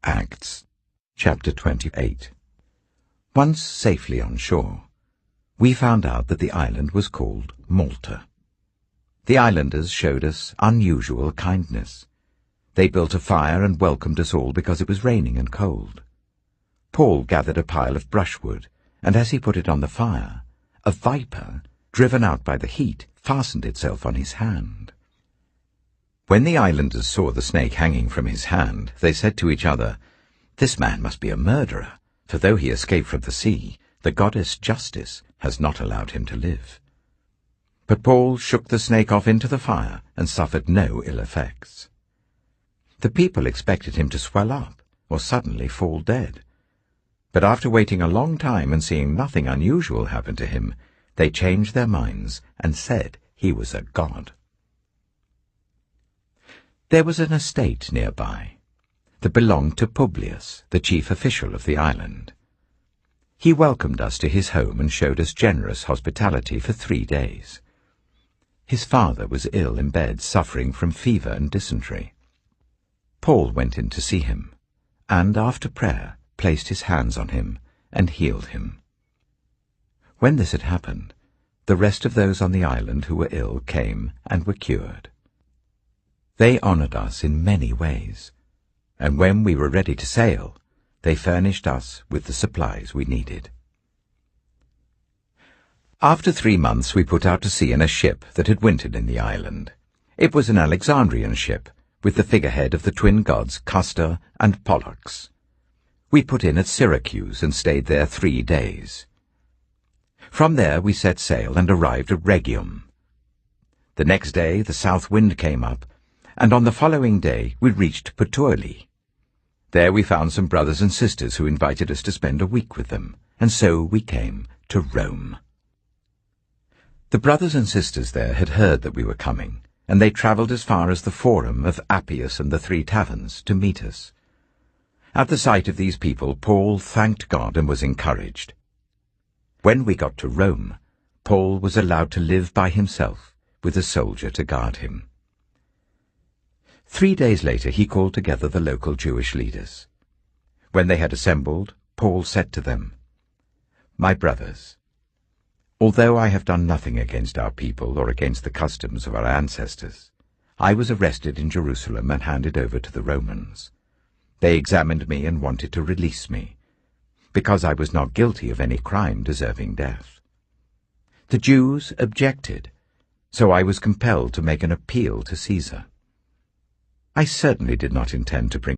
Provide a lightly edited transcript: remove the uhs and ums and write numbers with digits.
Acts, chapter 28. Once safely on shore, we found out that the island was called Malta. The islanders showed us unusual kindness. They built a fire and welcomed us all because it was raining and cold. Paul gathered a pile of brushwood, and as he put it on the fire, a viper, driven out by the heat, fastened itself on his hand. When the islanders saw the snake hanging from his hand, they said to each other, "This man must be a murderer, for though he escaped from the sea, the goddess Justice has not allowed him to live." But Paul shook the snake off into the fire and suffered no ill effects. The people expected him to swell up or suddenly fall dead. But after waiting a long time and seeing nothing unusual happen to him, they changed their minds and said he was a god. There was an estate nearby that belonged to Publius, the chief official of the island. He welcomed us to his home and showed us generous hospitality for 3 days. His father was ill in bed, suffering from fever and dysentery. Paul went in to see him, and after prayer placed his hands on him and healed him. When this had happened, the rest of those on the island who were ill came and were cured. They honored us in many ways, and when we were ready to sail, they furnished us with the supplies we needed. After 3 months we put out to sea in a ship that had wintered in the island. It was an Alexandrian ship, with the figurehead of the twin gods Castor and Pollux. We put in at Syracuse and stayed there 3 days. From there we set sail and arrived at Rhegium. The next day the south wind came up, and on the following day we reached Puteoli. There we found some brothers and sisters who invited us to spend a week with them, and so we came to Rome. The brothers and sisters there had heard that we were coming, and they travelled as far as the Forum of Appius and the 3 Taverns to meet us. At the sight of these people, Paul thanked God and was encouraged. When we got to Rome, Paul was allowed to live by himself, with a soldier to guard him. 3 days later he called together the local Jewish leaders. When they had assembled, Paul said to them, "My brothers, although I have done nothing against our people or against the customs of our ancestors, I was arrested in Jerusalem and handed over to the Romans. They examined me and wanted to release me, because I was not guilty of any crime deserving death. The Jews objected, so I was compelled to make an appeal to Caesar. I certainly did not intend to bring